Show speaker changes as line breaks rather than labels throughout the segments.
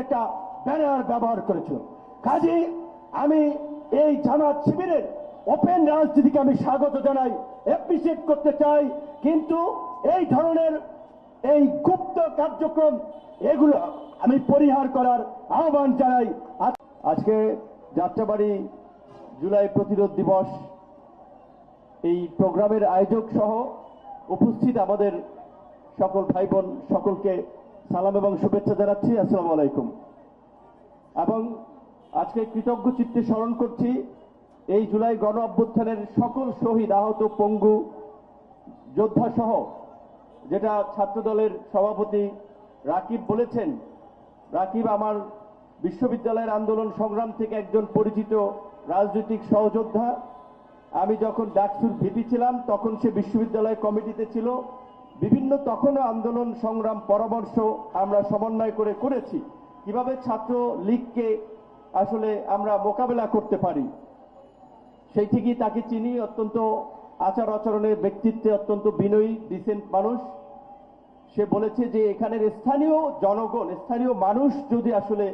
একটা ব্যানার ব্যবহার করেছিল। কাজে আমি এই জামাত শিবিরের ওপেন রাজনীতিকে আমি স্বাগত জানাই, অ্যাপ্রিসিয়েট করতে চাই, কিন্তু এই ধরনের এই গুপ্ত কার্যক্রম এগুলো আমি পরিহার করার আহ্বান জানাই। আজকে যাত্রাবাড়ি জুলাই প্রতিরোধ দিবস এই প্রোগ্রামের আয়োজক সহ উপস্থিত আমাদের সকল ভাই বোন সকলকে সালাম এবং শুভেচ্ছা জানাচ্ছি। আসসালামু আলাইকুম। এবং আজকে কৃতজ্ঞ চিত্তে স্মরণ করছি এই জুলাই গণ অভ্যুত্থানের সকল শহীদ, আহত, পঙ্গু যোদ্ধা সহ, যেটা ছাত্রদলের সভাপতি রাকিব বলেছেন। রাকিব আমার বিশ্ববিদ্যালয়ের আন্দোলন সংগ্রাম থেকে একজন পরিচিত রাজনৈতিক সহযোদ্ধা। আমি যখন ডাকসুর ভিপি ছিলাম তখন সে বিশ্ববিদ্যালয় কমিটিতে ছিল। বিভিন্ন তখনও আন্দোলন সংগ্রাম পরামর্শ আমরা সমন্বয় করেছি কিভাবে ছাত্র লীগকে আসলে আমরা মোকাবেলা করতে পারি। সেই থেকেই তাকে চিনি। অত্যন্ত আচার আচরণে, ব্যক্তিত্বে অত্যন্ত বিনয়ী, ডিসেন্ট মানুষ। সে বলেছে যে এখানের স্থানীয় জনগণ, স্থানীয় মানুষ যদি আসলে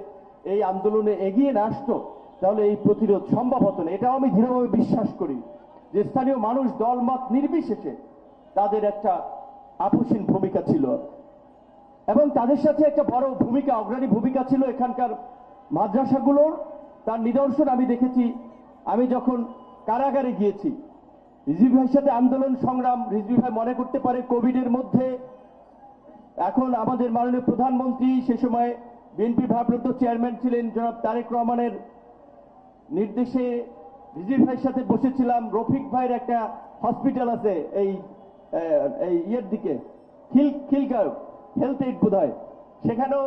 এই আন্দোলনে এগিয়ে না আসতো তাহলে এই প্রতিরোধ সম্ভব হতো না। এটাও আমি দৃঢ়ভাবে বিশ্বাস করি যে স্থানীয় মানুষ দলমত নির্বিশেষে তাদের একটা আপসীন ভূমিকা ছিল এবং তাদের সাথে একটা বড় ভূমিকা, অগ্রণী ভূমিকা ছিল এখানকার মাদ্রাসাগুলোর। তার নিদর্শন আমি দেখেছি আমি যখন কারাগারে গিয়েছি। রিজভী ভাইয়ের সাথে আন্দোলন সংগ্রাম, রিজভী ভাই মনে করতে পারে কোভিডের মধ্যে এখন আমাদের মাননীয় প্রধানমন্ত্রী, সে সময় বিএনপি ভারপ্রাপ্ত চেয়ারম্যান ছিলেন জনাব তারেক রহমানের নির্দেশে রিজভী ভাইয়ের সাথে বসেছিলাম। রফিক ভাইয়ের একটা হসপিটাল আছে এই ইয়ের দিকে, খিলগাঁও হেলথ এইড বোধহয়, সেখানেও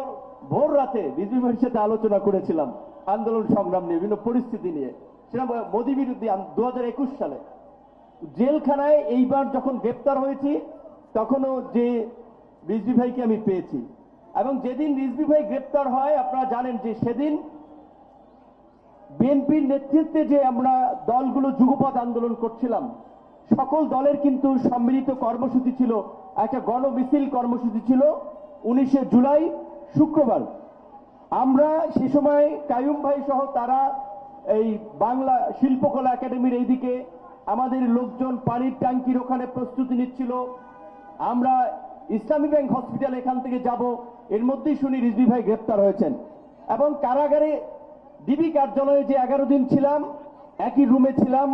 ভোর রাতে রিজভী ভাইয়ের সাথে আলোচনা করেছিলাম আন্দোলন সংগ্রাম নিয়ে, বিভিন্ন পরিস্থিতি নিয়ে। সেটা মোদী বিরোধী 2021 সালে। জেলখানায় এইবার যখন গ্রেপ্তার হয়েছি তখনও যে রিজভী ভাইকে আমি পেয়েছি এবং যেদিন রিজভী ভাই গ্রেপ্তার হয় আপনারা জানেন যে সেদিন বিএনপির নেতৃত্বে যে আমরা দলগুলো যুগপৎ আন্দোলন করছিলাম, সকল দলের কিন্তু সম্মিলিত কর্মসূচি ছিল, একটা গণমিছিল কর্মসূচি ছিল 19শে জুলাই শুক্রবার। আমরা সে সময় কাইয়ুম ভাই সহ তারা এই বাংলা শিল্পকলা একাডেমির এইদিকে আমাদের লোকজন পানির ট্যাঙ্কির ওখানে প্রস্তুতি নিচ্ছিল। আমরা ইসলামী ব্যাংক হসপিটাল এখান থেকে যাব, এর মধ্যেই শুনি রিজভী ভাই গ্রেপ্তার হয়েছেন এবং কারাগারে ডিবি কার্যালয়ে যে 11 দিন ছিলাম, একই রুমে ছিলাম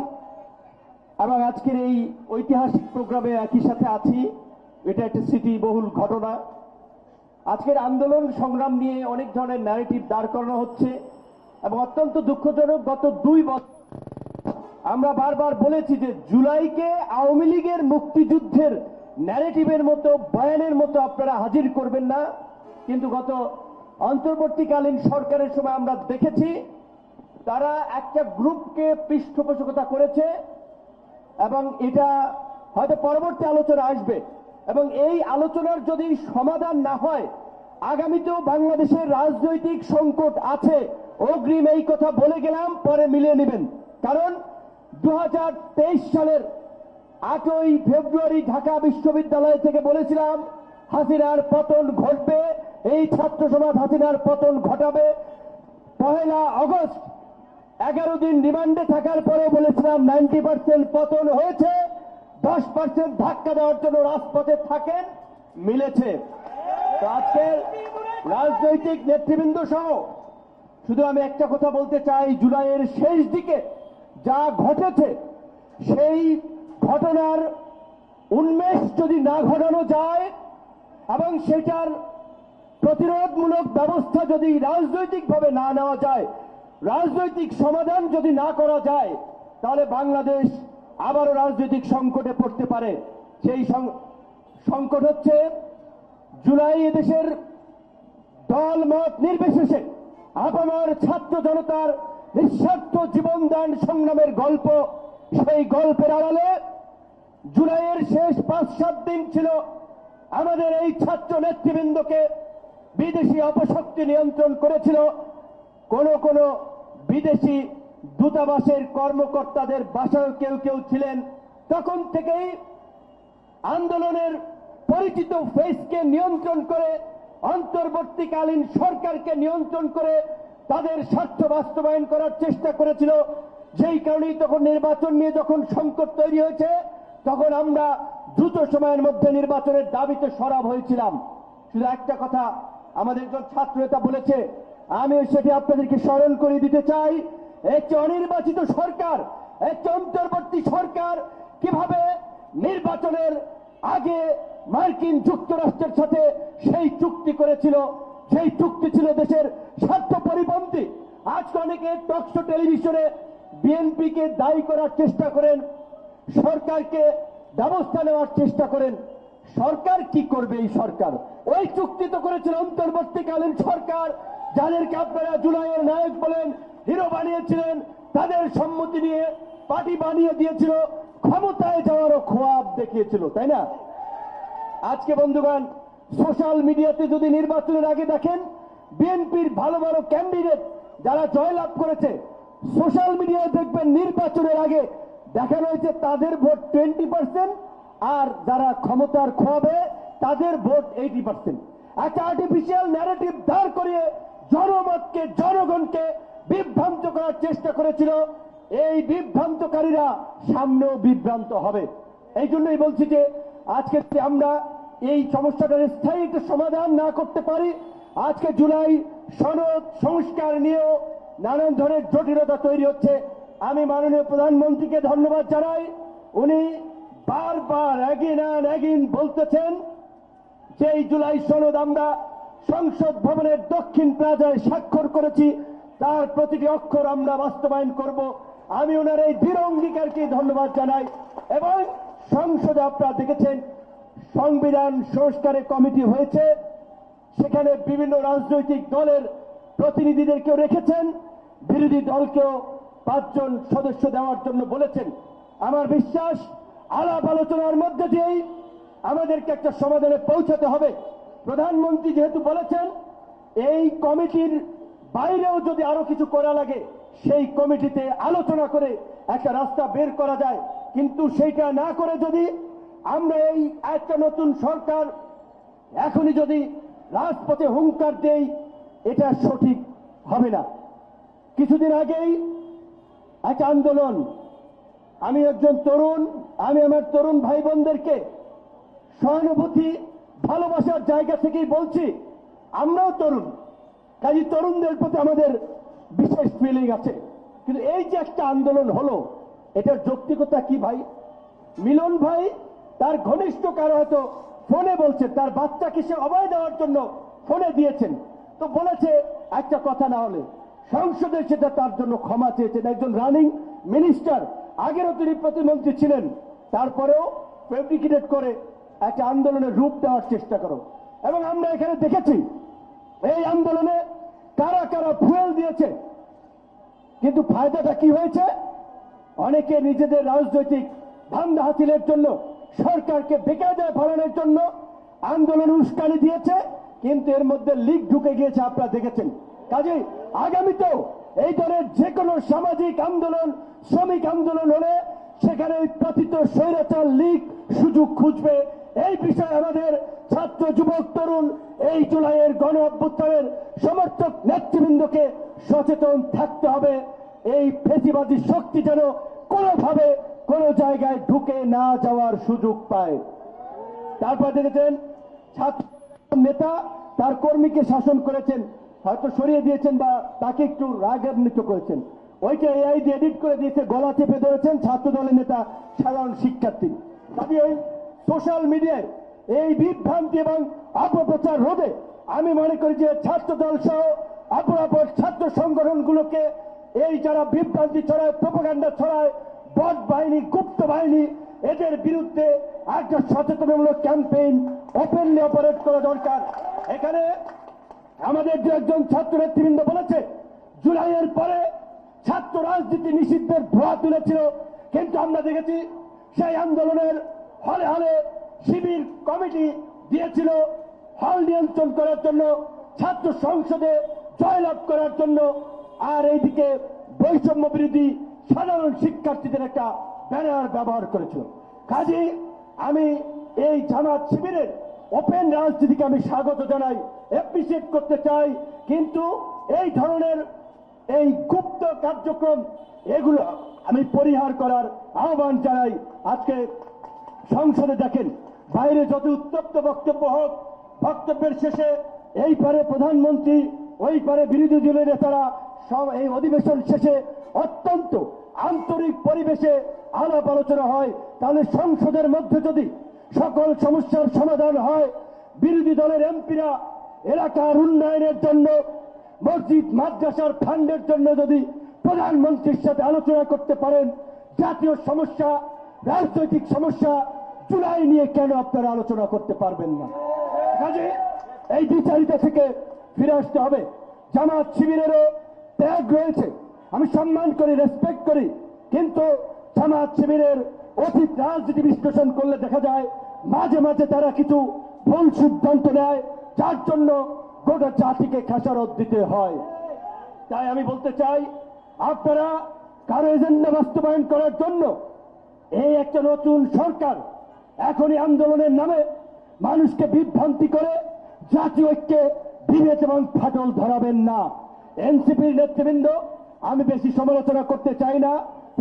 এবং আজকের এই ঐতিহাসিক প্রোগ্রামে একই সাথে আছি। এটা একটা স্মৃতিবহুল ঘটনা। আজকের আন্দোলন সংগ্রাম নিয়ে অনেক ধরনের ন্যারেটিভ দাঁড় করানো হচ্ছে এবং অত্যন্ত দুঃখজনক গত 2 বছর আমরা বারবার বলেছি যে জুলাইকে আওয়ামী লীগের মুক্তিযুদ্ধের ন্যারেটিভের মতো, বয়ানের মতো আপনারা হাজির করবেন না। কিন্তু গত অন্তর্বর্তীকালীন সরকারের সময় আমরা দেখেছি তারা একটা গ্রুপকে পৃষ্ঠপোষকতা করেছে এবং এটা হয়তো পরবর্তী আলোচনা আসবে এবং এই আলোচনার যদি সমাধান না হয় আগামীতেও বাংলাদেশের রাজনৈতিক সংকট আছে। অগ্রিম এই কথা বলে গেলাম, পরে মিলিয়ে নেবেন। কারণ 2023 সালের 8ই ফেব্রুয়ারি ঢাকা বিশ্ববিদ্যালয় থেকে বলেছিলাম হাসিনার পতন ঘটবে, এই ছাত্র সমাজ হাসিনার পতন ঘটাবে। 1 আগস্ট 11 দিন রিমান্ডে থাকার পরে বলেছিলাম 90% পতন হয়েছে, 10% ধাক্কা দেওয়ার জন্য রাজপথে থাকেন, মিলেছে। তো আজকের রাজনৈতিক নেতৃবৃন্দ সহ শুধু আমি একটা কথা বলতে চাই, জুলাইয়ের শেষ দিকে যা ঘটেছে সেই ঘটনার উন্মেষ যদি না ঘটানো যায় এবং সেটার প্রতিরোধমূলক ব্যবস্থা যদি রাজনৈতিকভাবে না নেওয়া যায়, রাজনৈতিক সমাধান যদি না করা যায়, তাহলে বাংলাদেশ আবারও রাজনৈতিক সংকটে পড়তে পারে। সেই সংকট হচ্ছে জুলাই এদেশের দল মত নির্বিশেষে আপামর ছাত্র জনতার নিঃস্বার্থ জীবনদান সংগ্রামের গল্প। সেই গল্পের আড়ালে জুলাইয়ের শেষ 5-7 দিন ছিল আমাদের এই ছাত্র নেতৃবৃন্দকে বিদেশি অপশক্তি নিয়ন্ত্রণ করেছিল। কোন বিদেশি দূতাবাসের কর্মকর্তাদের বাসায় কেউ কেউ ছিলেন। তখন থেকেই আন্দোলনের পরিচিত ফেসকে নিয়ন্ত্রণ করে অন্তর্বর্তীকালীন সরকারকে নিয়ন্ত্রণ করে তাদের স্বার্থ বাস্তবায়ন করার চেষ্টা করেছিল। যেই কারণেই তখন নির্বাচন নিয়ে যখন সংকট তৈরি হয়েছে, তখন আমরা দ্রুত সময়ের মধ্যে নির্বাচনের দাবিতে সরব হয়েছিলাম। শুধু একটা কথা আমাদের একজন ছাত্র নেতা বলেছে, আমি সেটি আপনাদেরকে স্মরণ করে দিতে চাই। একটি অনির্বাচিত সরকার, একটি অন্তর্বর্তী সরকার কিভাবে নির্বাচনের আগে মার্কিন যুক্তরাষ্ট্রের সাথে সেই চুক্তি করেছিল, সেই চুক্তি ছিল দেশের স্বার্থ পরিপন্থী। আজকে অনেকে টকশো টেলিভিশনে বিএনপিকে দায়ী করার চেষ্টা করেন, সরকারকে ব্যবস্থা নেওয়ার চেষ্টা করেন। সরকার কি করবে? এই সরকার ওই চুক্তি তো করেছিল অন্তর্বর্তীকালীন সরকার, যাদেরকে আপনারা জুলাইয়ের নায়ক বলেন, হিরো বানিয়েছিলেন, তাদের সম্মতি নিয়ে পার্টি বানিয়ে দিয়েছিল, ক্ষমতায় যাওয়ারও খোয়াব দেখিয়েছিল, তাই না? আজকে বন্ধুগণ, সোশ্যাল মিডিয়াতে যদি নির্বাচনের আগে দেখেন, বিএনপির ভালো ভালো ক্যান্ডিডেট যারা জয়লাভ করেছে, সোশ্যাল মিডিয়ায় দেখবেন নির্বাচনের আগে দেখানো হয়েছে তাদের ভোট 20%, আর যারা ক্ষমতার খোয়াবে তাদের ভোট 80%। একটা আর্টিফিশিয়াল ন্যারেটিভ দাঁড় করিয়ে জনমতকে, জনগণকে বিভ্রান্ত করার চেষ্টা করেছিল। এই বিভ্রান্তকারীরা সামনেও বিভ্রান্ত হবে। এই জন্যই বলছি যে আজকে আমরা এই সমস্যাটার স্থায়ী একটা সমাধান না করতে পারি, আজকে জুলাই সনদ সংস্কার নিয়েও নানান ধরনের জটিলতা তৈরি হচ্ছে। আমি মাননীয় প্রধানমন্ত্রীকে ধন্যবাদ জানাই। উনি বারবার এগিন বলতেছেন যে এই জুলাই সনদ আমরা সংসদ ভবনের দক্ষিণ প্লাজায় স্বাক্ষর করেছি, তার প্রতিটি অক্ষর আমরা বাস্তবায়ন করব। আমি ওনার এই দৃঢ় অঙ্গীকারকে ধন্যবাদ জানাই। এবং সংসদে আপনারা দেখেছেন সংবিধান সংস্কারের কমিটি হয়েছে, সেখানে বিভিন্ন রাজনৈতিক দলের প্রতিনিধিদেরকেও রেখেছেন, বিরোধী দলকেও 5 জন সদস্য দেওয়ার জন্য বলেছেন। আমার বিশ্বাস আলাপ আলোচনার মধ্যে দিয়েই আমাদেরকে একটা সমাধানে পৌঁছাতে হবে। প্রধানমন্ত্রী যেহেতু বলেছেন এই কমিটির বাইরেও যদি আরো কিছু করা লাগে সেই কমিটিতে আলোচনা করে একটা রাস্তা বের করা যায়, কিন্তু সেইটা না করে যদি আমরা এই একটা নতুন সরকার এখনই যদি রাজপথে হুঙ্কার দেই, এটা সঠিক হবে না। কিছুদিন আগেই একটা আন্দোলন, আমি একজন তরুণ, আমি আমার তরুণ ভাই বোনদেরকে সহানুভূতি ভালোবাসার জায়গা থেকেই বলছি, আমরাও তরুণ, কাজী তরুণদের প্রতি আমাদের বিশেষ ফিলিং আছে। কিন্তু এই যে একটা আন্দোলন হলো, এটার যৌক্তিকতা কি ভাই? মিলন ভাই তার ঘনিষ্ঠ কারো হয়তো ফোনে বলছে, তার বাচ্চাকে সে অভয় দেওয়ার জন্য ফোনে দিয়েছেন, তো বলেছে একটা কথা না হলে সংসদে সেটা তার জন্য ক্ষমা চেয়েছেন। একজন রানিং মিনিস্টার, আগেরও তিনি প্রতিমন্ত্রী ছিলেন, তারপরেও ফেব্রিকেটেড করে একটা আন্দোলনের রূপ দেওয়ার চেষ্টা করো। এবং আমরা এখানে দেখেছি এই আন্দোলনে কারা কারা ফুয়েল দিয়েছে, কিন্তু ফায়দাটা কি হয়েছে? অনেকে নিজেদের রাজনৈতিক ধান্দা হাসিলের জন্য, সরকারকে বেকায়দায় ফেলানোর জন্য আন্দোলন উস্কানি দিয়েছে, কিন্তু এর মধ্যে লিক ঢুকে গিয়েছে, আপনারা দেখেছেন। কাজেই আগামীতেও এই ধরনের যে কোনো সামাজিক আন্দোলন, শ্রমিক আন্দোলন হলে সেখানে পতিত স্বৈরাচার লীগ সুযোগ খুঁজবে। এই বিষয়ে আমাদের ছাত্র, যুবক, তরুণ, এই জুলাইয়ের গণ অভ্যুত্থানের সমর্থক নেতৃবৃন্দকে সচেতন থাকতে হবে। এই ফেসিবাদী শক্তি যেন কোনোভাবে কোন জায়গায় ঢুকে না যাওয়ার সুযোগ পায়। তারপর দেখেছেন ছাত্র নেতা তার কর্মীকে শাসন করেছেন, হয়তো সরিয়ে দিয়েছেন বা তাকে একটু রাগান্বিত করেছেন, ওইটা এআই দিয়ে এডিট করে দিয়েছে, গলা চেপে ধরেছেন ছাত্র দলের নেতা, সাধারণ শিক্ষার্থী। কাজে সোশ্যাল মিডিয়ায় এই বিভ্রান্তি এবং অপপ্রচার রোধে আমি মনে করি যে ছাত্র দল সহ অপরাপর ছাত্র সংগঠনগুলোকে এই যারা বিভ্রান্তি ছড়ায়, প্রোপাগান্ডা ছড়ায়, বট বাহিনী, গুপ্ত বাহিনী, এদের বিরুদ্ধে একটা সচেতনমূলক ক্যাম্পেইন ওপেনলি অপারেট করা দরকার। এখানে আমাদের যে একজন ছাত্র নেতৃবৃন্দ বলেছে জুলাইয়ের পরে ছাত্র রাজনীতি নিষিদ্ধের ধোয়া তুলেছিল, কিন্তু আমরা দেখেছি সেই আন্দোলনের হলে হলে শিবির কমিটি দিয়েছিল হল নিয়ন্ত্রণ করার জন্য, ছাত্র সংসদে জয়লাভ করার জন্য, আর এইদিকে বৈষম্য বিরোধী সাধারণ শিক্ষার্থীদের একটা ব্যানার ব্যবহার করেছিল। কাজে আমি এই জামাত শিবিরের ওপেন রাজনীতিকে আমি স্বাগত জানাই, অ্যাপ্রিসিয়েট করতে চাই, কিন্তু এই ধরনের এই গুপ্ত কার্যক্রম এগুলো আমি পরিহার করার আহ্বান জানাই। আজকে সংসদে দেখেন, বাইরে যত উত্তপ্ত বক্তব্য হোক, বক্তব্যের শেষে এই পারে প্রধানমন্ত্রী, ওই পারে বিরোধী দলের নেতারা সব এই অধিবেশন শেষে অত্যন্ত আন্তরিক পরিবেশে আলাপ আলোচনা হয়। তাহলে সংসদের মধ্যে যদি সকল সমস্যার সমাধান হয়, বিরোধী দলের এমপিরা এলাকার উন্নয়নের জন্য, মসজিদ মাদ্রাসার ফান্ডের জন্য যদি প্রধানমন্ত্রীর সাথে আলোচনা করতে পারেন, জাতীয় সমস্যা, রাজনৈতিক সমস্যা জুলাই নিয়ে কেন আপনারা আলোচনা করতে পারবেন না? কাজে এই বিচারিতা থেকে ফিরে আসতে হবে। জামাত শিবিরেরও ত্যাগ রয়েছে, আমি সম্মান করি, রেসপেক্ট করি, কিন্তু জামাত শিবিরের অতীত রাজনীতি বিশ্লেষণ করলে দেখা যায় মাঝে মাঝে তারা কিছু ভুল সিদ্ধান্ত নেয়, যার জন্য গোটা জাতিকে খেসারত দিতে হয়। তাই আমি বলতে চাই, আপনারা কারো এজেন্ডা বাস্তবায়ন করার জন্য এই একটা নতুন সরকার এখনই আন্দোলনের নামে মানুষকে বিভ্রান্তি করে জাতীয় ঐক্যে বিভেদ এবং ফাটল ধরাবেন না। এনসিপির নেতৃবৃন্দ, আমি বেশি সমালোচনা করতে চাই না,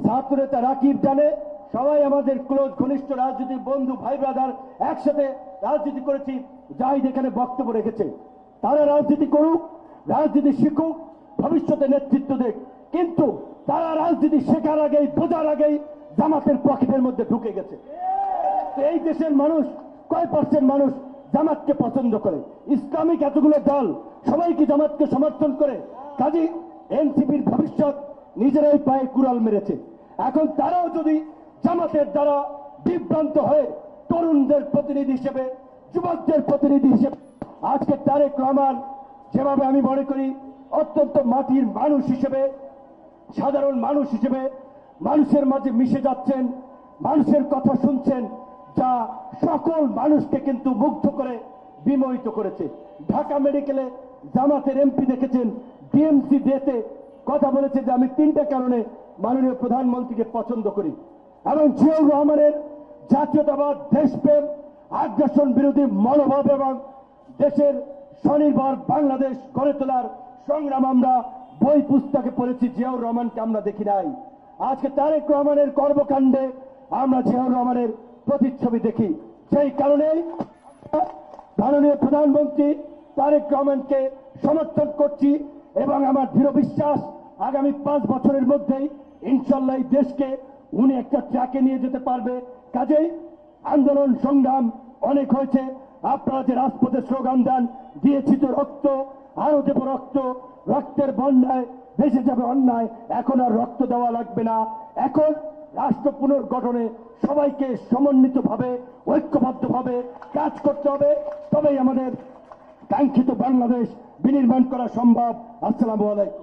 ছাত্র নেতা রাকিব জানে, সবাই আমাদের ক্লোজ ঘনিষ্ঠ রাজনৈতিক বন্ধু, ভাই ব্রাদার, একসাথে রাজনীতি করেছি, যাই এখানে বক্তব্য রেখেছে, তারা রাজনীতি করুক, রাজনীতি শিখুক, ভবিষ্যতে নেতৃত্ব দেখ, কিন্তু তারা রাজনীতি শেখার আগেই, বোঝার আগেই জামাতের পকেটের মধ্যে ঢুকে গেছে। তো এই দেশের মানুষ কয় পার্সেন্ট মানুষ জামাতকে পছন্দ করে? ইসলামিক এতগুলো দল সবাই কি জামাতকে সমর্থন করে? কাজী এনসিপির ভবিষ্যৎ নিজেরাই পায়ে কুড়াল মেরেছে। এখন তারাও যদি জামাতের দ্বারা বিভ্রান্ত হয়ে তরুণদের প্রতিনিধি হিসেবে, যুবকদের প্রতিনিধি হিসেবে আজকে তারেক রহমান যেভাবে আমি মনে করি অত্যন্ত মাটির মানুষ হিসেবে, সাধারণ মানুষ হিসেবে মানুষের মাঝে মিশে যাচ্ছেন, মানুষের কথা শুনছেন, যা সকল মানুষকে কিন্তু মুগ্ধ করে বিমোহিত করেছে। ঢাকা মেডিকেলে জামাতের এমপি দেখেছেন ডিএমসি ডেতে কথা বলেছে যে আমি 3টা কারণে মাননীয় প্রধানমন্ত্রীকে পছন্দ করি, এবং জিয়াউর রহমানের জাতীয়তাবাদ, দেশপ্রেম, আগ্রাসন বিরোধী মনোভাব এবং দেশের স্বনির্ভর বাংলাদেশ গড়ে তোলার সংগ্রাম আমরা বই পুস্তকে পড়েছি, জিয়াউর রহমানকে আমরা দেখি নাই। আজকে তারেক রহমানের কর্মকাণ্ডে আমরা জিয়াউর রহমানের প্রতিচ্ছবি দেখি। সেই কারণেই মাননীয় প্রধানমন্ত্রী তারেক রহমানকে সমর্থন করছি, এবং আমার দৃঢ় বিশ্বাস আগামী 5 বছরের মধ্যেই ইনশাল্লাহ এই দেশকে উনি একটা ট্র্যাকে নিয়ে যেতে পারবে। কাজেই আন্দোলন সংগ্রাম অনেক হয়েছে, আপনারা যে রাজপথে স্লোগান দেন, দিয়েছি তো রক্ত, আরো দেব রক্ত, রক্তের বন্যায় ভেসে যাবে অন্যায়, এখন আর রক্ত দেওয়া লাগবে না। এখন রাষ্ট্র পুনর্গঠনে সবাইকে সমন্বিতভাবে, ঐক্যবদ্ধভাবে কাজ করতে হবে, তবেই আমাদের কাঙ্ক্ষিত বাংলাদেশ বিনির্মাণ করা সম্ভব। আসসালামু আলাইকুম।